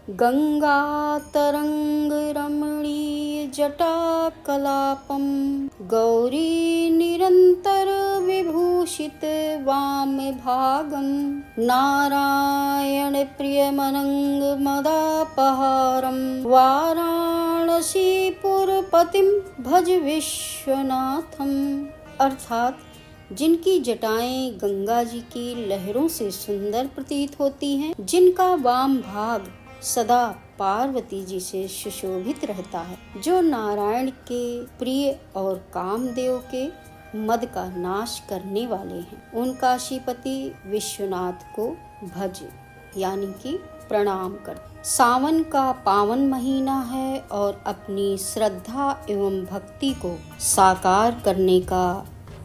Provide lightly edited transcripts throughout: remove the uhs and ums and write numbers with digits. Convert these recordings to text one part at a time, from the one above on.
गंगा तरंग रमणीय जटाकलापम गौरी निरंतर विभूषित वाम भागम नारायण प्रियमनंग मदापहारम वाराणसीपुरपतिम भज विश्वनाथम। अर्थात जिनकी जटाएं गंगा जी की लहरों से सुंदर प्रतीत होती हैं, जिनका वाम भाग सदा पार्वती जी से सुशोभित रहता है, जो नारायण के प्रिय और कामदेव के मद का नाश करने वाले हैं, उन काशीपति विश्वनाथ को भज यानी कि प्रणाम कर। सावन का पावन महीना है और अपनी श्रद्धा एवं भक्ति को साकार करने का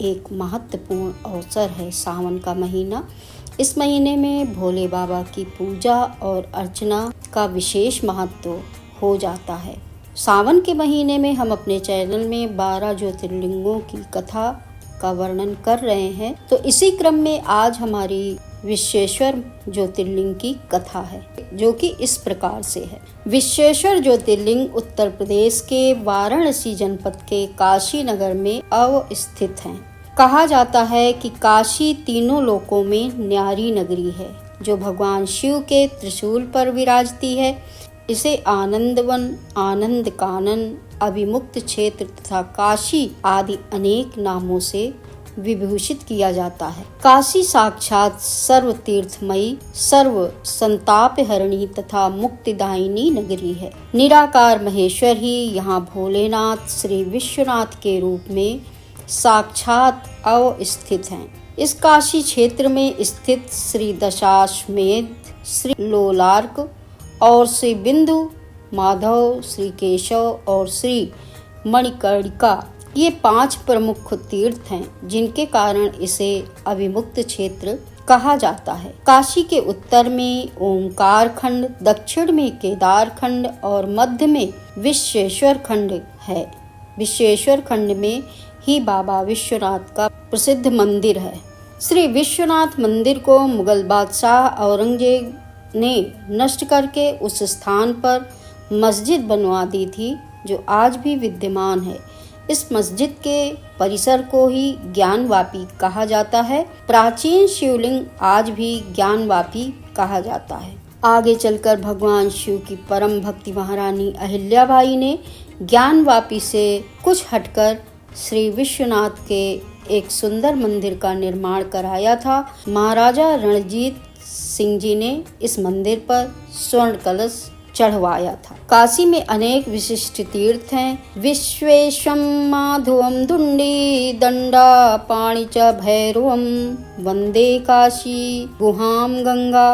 एक महत्वपूर्ण अवसर है सावन का महीना। इस महीने में भोले बाबा की पूजा और अर्चना का विशेष महत्व हो जाता है। सावन के महीने में हम अपने चैनल में 12 ज्योतिर्लिंगों की कथा का वर्णन कर रहे हैं, तो इसी क्रम में आज हमारी विश्वेश्वर ज्योतिर्लिंग की कथा है, जो कि इस प्रकार से है। विश्वेश्वर ज्योतिर्लिंग उत्तर प्रदेश के वाराणसी जनपद के काशी नगर में अवस्थित हैं। कहा जाता है कि काशी तीनों लोकों में न्यारी नगरी है, जो भगवान शिव के त्रिशूल पर विराजती है। इसे आनंदवन, आनंद कानन, अभिमुक्त क्षेत्र तथा काशी आदि अनेक नामों से विभूषित किया जाता है। काशी साक्षात सर्व तीर्थमयी, सर्व संताप हरणी तथा मुक्तिदायिनी नगरी है। निराकार महेश्वर ही यहाँ भोलेनाथ श्री विश्वनाथ के रूप में साक्षात अवस्थित हैं। इस काशी क्षेत्र में स्थित श्री दशाश्वमेध, श्री लोलार्क और श्री बिंदु माधव, श्री केशव और श्री मणिकर्णिका, ये 5 प्रमुख तीर्थ हैं, जिनके कारण इसे अभिमुक्त क्षेत्र कहा जाता है। काशी के उत्तर में ओंकार खंड, दक्षिण में केदार खंड और मध्य में विश्वेश्वर खंड है। विश्वेश्वर खंड में ही बाबा विश्वनाथ का प्रसिद्ध मंदिर है। श्री विश्वनाथ मंदिर को मुगल बादशाह औरंगजेब ने नष्ट करके उस स्थान पर मस्जिद बनवा दी थी, जो आज भी विद्यमान है। इस मस्जिद के परिसर को ही ज्ञानवापी कहा जाता है। प्राचीन शिवलिंग आज भी ज्ञानवापी कहा जाता है। आगे चलकर भगवान शिव की परम भक्ति महारानी अहिल्याबाई ने ज्ञानवापी से कुछ हटकर श्री विश्वनाथ के एक सुंदर मंदिर का निर्माण कराया था। महाराजा रणजीत सिंह जी ने इस मंदिर पर स्वर्ण कलश चढ़वाया था। काशी में अनेक विशिष्ट तीर्थ हैं। विश्वेशम माधवम दुंडी दंडा पाणि च भैरवम वंदे काशी गुहाम गंगा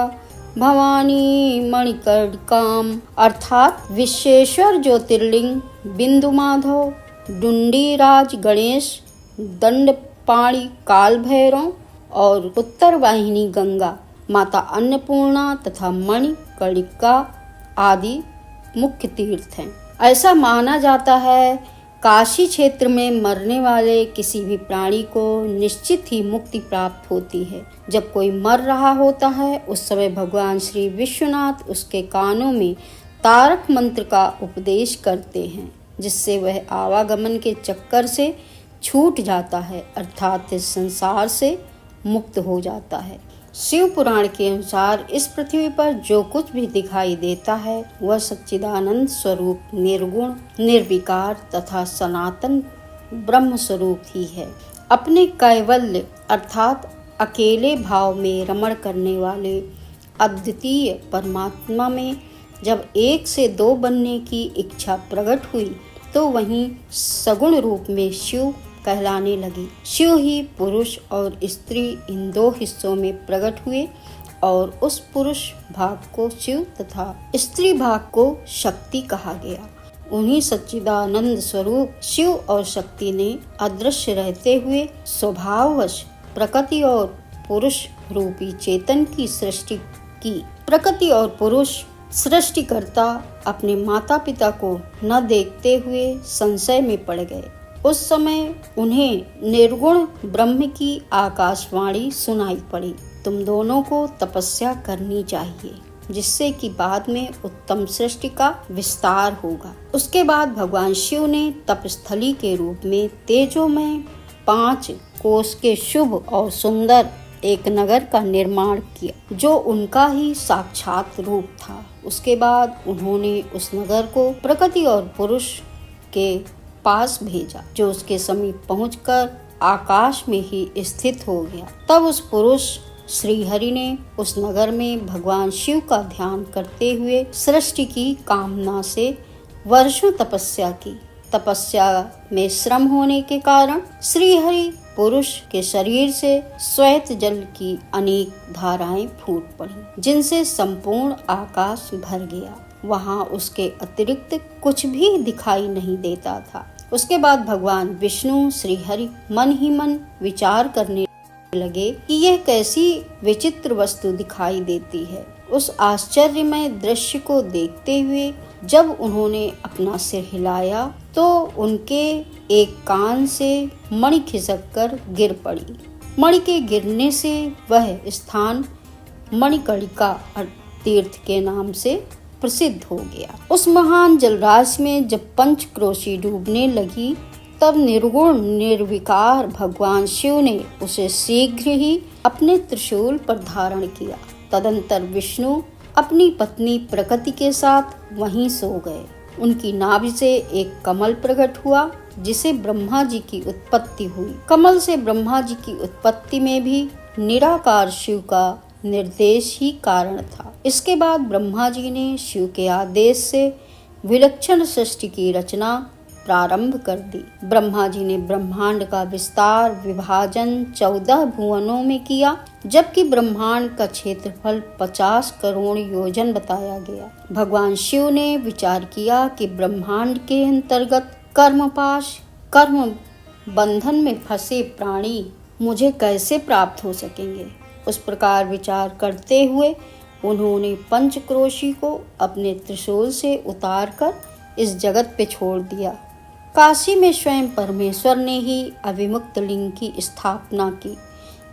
भवानी मणिकर्णिकाम। अर्थात विश्वेश्वर ज्योतिर्लिंग, बिंदु माधव, डुंडीराज गणेश, दंड पाणी काल भैरव और उत्तर वाहिनी गंगा माता अन्नपूर्णा तथा मणिकर्णिका आदि मुख्य तीर्थ हैं। ऐसा माना जाता है काशी क्षेत्र में मरने वाले किसी भी प्राणी को निश्चित ही मुक्ति प्राप्त होती है। जब कोई मर रहा होता है, उस समय भगवान श्री विश्वनाथ उसके कानों में तारक मंत्र का उपदेश करते हैं, जिससे वह आवागमन के चक्कर से छूट जाता है, अर्थात इस संसार से मुक्त हो जाता है। शिव पुराण के अनुसार इस पृथ्वी पर जो कुछ भी दिखाई देता है, वह सच्चिदानंद स्वरूप, निर्गुण, निर्विकार तथा सनातन ब्रह्म स्वरूप ही है। अपने कैवल्य अर्थात अकेले भाव में रमण करने वाले अद्वितीय परमात्मा में जब 1 से 2 बनने की इच्छा प्रकट हुई, तो वहीं सगुण रूप में शिव कहलाने लगी। शिव ही पुरुष और स्त्री इन 2 हिस्सों में प्रकट हुए और उस पुरुष भाग को शिव तथा स्त्री भाग को शक्ति कहा गया। उन्हीं सच्चिदानंद स्वरूप शिव और शक्ति ने अदृश्य रहते हुए स्वभाववश प्रकृति और पुरुष रूपी चेतन की सृष्टि की। प्रकृति और पुरुष सृष्टिकर्ता अपने माता पिता को न देखते हुए संशय में पड़ गए। उस समय उन्हें निर्गुण ब्रह्म की आकाशवाणी सुनाई पड़ी, तुम दोनों को तपस्या करनी चाहिए। जिससे कि बाद में उत्तम सृष्टि का विस्तार होगा। उसके बाद भगवान शिव ने तपस्थली के रूप में तेजोमय 5 कोस के शुभ और सुंदर एक नगर का निर्माण किया, जो उनका ही साक्षात रूप था। उसके बाद उन्होंने उस नगर को प्रकृति और पुरुष के पास भेजा, जो उसके समीप पहुंचकर आकाश में ही स्थित हो गया। तब उस पुरुष श्री हरि ने उस नगर में भगवान शिव का ध्यान करते हुए सृष्टि की कामना से वर्षों तपस्या की। तपस्या में श्रम होने के कारण श्री हरि पुरुष के शरीर से श्वेत जल की अनेक धाराएं फूट पड़ी, जिनसे संपूर्ण आकाश भर गया। वहां उसके अतिरिक्त कुछ भी दिखाई नहीं देता था। उसके बाद भगवान विष्णु श्री हरि मन ही मन विचार करने लगे कि यह कैसी विचित्र वस्तु दिखाई देती है। उस आश्चर्यमय दृश्य को देखते हुए जब उन्होंने अपना सिर हिलाया तो उनके एक कान से मणि खिसककर गिर पड़ी। मणि के गिरने से वह स्थान मणिकर्णिका तीर्थ के नाम से प्रसिद्ध हो गया। उस महान जलराशि में जब पंचक्रोशी डूबने लगी, तब निर्गुण निर्विकार भगवान शिव ने उसे शीघ्र ही अपने त्रिशूल पर धारण किया। तदंतर विष्णु अपनी पत्नी प्रकृति के साथ वहीं सो गए। उनकी नाभि से एक कमल प्रकट हुआ, जिसे ब्रह्मा जी की उत्पत्ति हुई। कमल से ब्रह्मा जी की उत्पत्ति में भी निराकार शिव का निर्देश ही कारण था। इसके बाद ब्रह्मा जी ने शिव के आदेश से विलक्षण सृष्टि की रचना प्रारंभ कर दी। ब्रह्मा जी ने ब्रह्मांड का विस्तार विभाजन 14 भुवनों में किया, जबकि ब्रह्मांड का क्षेत्रफल 50 करोड़ योजन बताया गया। भगवान शिव ने विचार किया कि ब्रह्मांड के अंतर्गत कर्मपाश कर्म बंधन में फंसे प्राणी मुझे कैसे प्राप्त हो सकेंगे। उस प्रकार विचार करते हुए उन्होंने पंचक्रोशी को अपने त्रिशूल से उतारकर इस जगत पे छोड़ दिया। काशी में स्वयं परमेश्वर ने ही अविमुक्त लिंग की स्थापना की,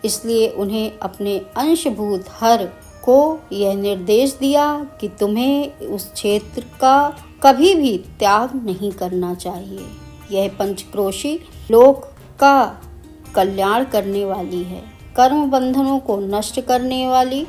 इसलिए उन्हें अपने अंशभूत हर को यह निर्देश दिया कि तुम्हें उस क्षेत्र का कभी भी त्याग नहीं करना चाहिए। यह पंचक्रोशी लोक का कल्याण करने वाली है, कर्म बंधनों को नष्ट करने वाली,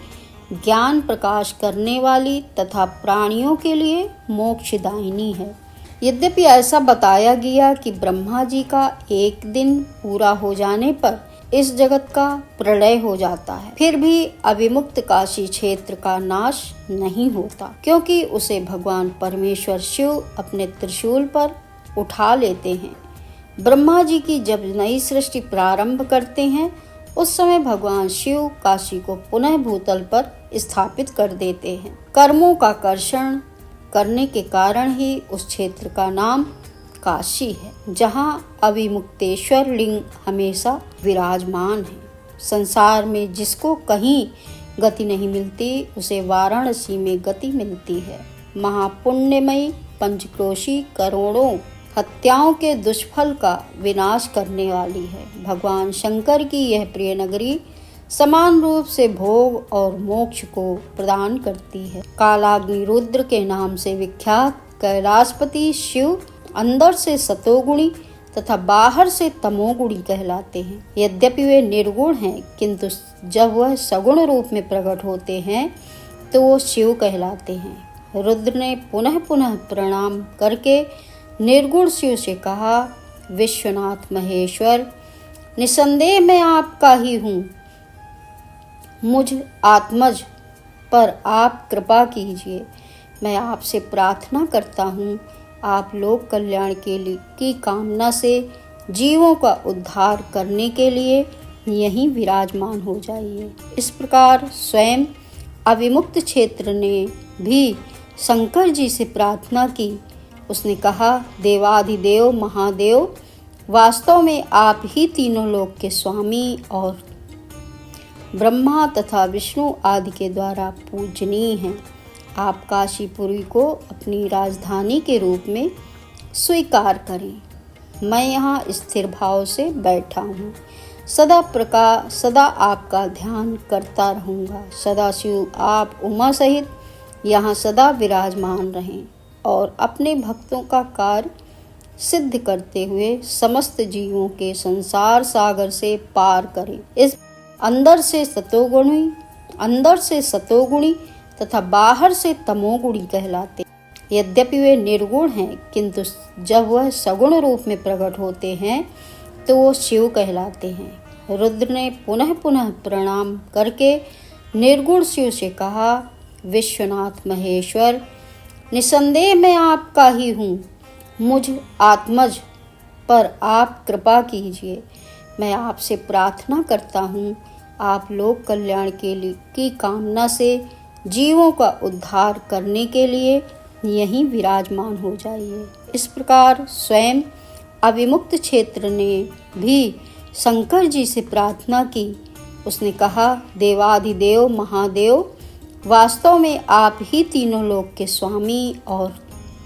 ज्ञान प्रकाश करने वाली तथा प्राणियों के लिए मोक्षदायिनी है। यद्यपि ऐसा बताया गया कि ब्रह्मा जी का एक दिन पूरा हो जाने पर इस जगत का प्रलय हो जाता है, फिर भी अविमुक्त काशी क्षेत्र का नाश नहीं होता, क्योंकि उसे भगवान परमेश्वर शिव अपने त्रिशूल पर उठा लेते हैं। ब्रह्मा जी की जब नई सृष्टि प्रारंभ करते हैं, उस समय भगवान शिव काशी को पुनः भूतल पर स्थापित कर देते हैं। कर्मों का कर्षण करने के कारण ही उस क्षेत्र का नाम काशी है, जहाँ अविमुक्तेश्वर लिंग हमेशा विराजमान है। संसार में जिसको कहीं गति नहीं मिलती, उसे वाराणसी में गति मिलती है। महापुण्यमयी पंचक्रोशी करोड़ों हत्याओं के दुष्फल का विनाश करने वाली है। भगवान शंकर की यह प्रिय नगरी समान रूप से भोग और मोक्ष को प्रदान करती है। कालाग्नि रुद्र के नाम से विख्यात कैलाशपति शिव अंदर से सतोगुणी तथा बाहर से तमोगुणी कहलाते हैं। यद्यपि वे निर्गुण हैं, किंतु जब वह सगुण रूप में प्रकट होते हैं तो वो शिव कहलाते हैं। रुद्र ने पुनः पुनः प्रणाम करके निर्गुण शिव से कहा, विश्वनाथ महेश्वर, निसंदेह मैं आपका ही हूँ। मुझ आत्मज पर आप कृपा कीजिए। मैं आपसे प्रार्थना करता हूँ, आप लोक कल्याण के लिए की कामना से जीवों का उद्धार करने के लिए यहीं विराजमान हो जाइए। इस प्रकार स्वयं अविमुक्त क्षेत्र ने भी शंकर जी से प्रार्थना की। उसने कहा, देवाधिदेव महादेव, वास्तव में आप ही तीनों लोक के स्वामी और ब्रह्मा तथा विष्णु आदि के द्वारा पूजनीय हैं। आप काशीपुरी को अपनी राजधानी के रूप में स्वीकार करें। मैं यहाँ स्थिर भाव से बैठा हूँ, सदा आपका ध्यान करता रहूँगा। सदाशिव आप उमा सहित यहाँ सदा विराजमान रहें और अपने भक्तों का कार्य सिद्ध करते हुए समस्त जीवों के संसार सागर से पार करें। इस अंदर से सतोगुणी तथा बाहर से तमोगुणी कहलाते। यद्यपि वे निर्गुण हैं, किंतु जब वह सगुण रूप में प्रकट होते हैं तो वो शिव कहलाते हैं। रुद्र ने पुनः पुनः प्रणाम करके निर्गुण शिव से कहा, विश्वनाथ महेश्वर, निसंदेह मैं आपका ही हूँ। मुझ आत्मज पर आप कृपा कीजिए। मैं आपसे प्रार्थना करता हूँ, आप लोक कल्याण की कामना से जीवों का उद्धार करने के लिए यहीं विराजमान हो जाइए। इस प्रकार स्वयं अविमुक्त क्षेत्र ने भी शंकर जी से प्रार्थना की। उसने कहा, देवाधिदेव महादेव, वास्तव में आप ही तीनों लोक के स्वामी और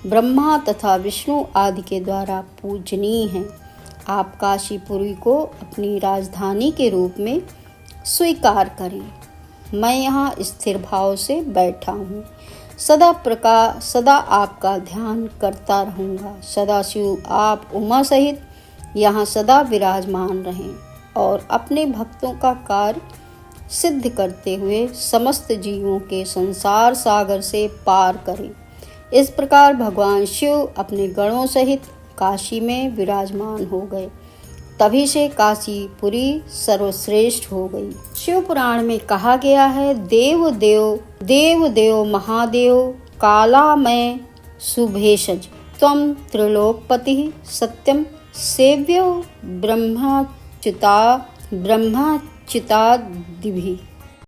ब्रह्मा तथा विष्णु आदि के द्वारा पूजनीय हैं। आप काशीपुरी को अपनी राजधानी के रूप में स्वीकार करें। मैं यहाँ स्थिर भाव से बैठा हूँ। सदा आपका ध्यान करता रहूँगा। सदाशिव आप उमा सहित यहाँ सदा विराजमान रहें और अपने भक्तों का कार्य सिद्ध करते हुए समस्त जीवों के संसार सागर से पार करें। इस प्रकार भगवान शिव अपने गणों सहित काशी में विराजमान हो गए। तभी से काशीपुरी सर्वश्रेष्ठ हो गई। शिव पुराण में कहा गया है, देव देव महादेव कालामय सुभेषज त्वं त्रिलोकपति सत्यम सेव्यो ब्रह्मच्युतादिभिः।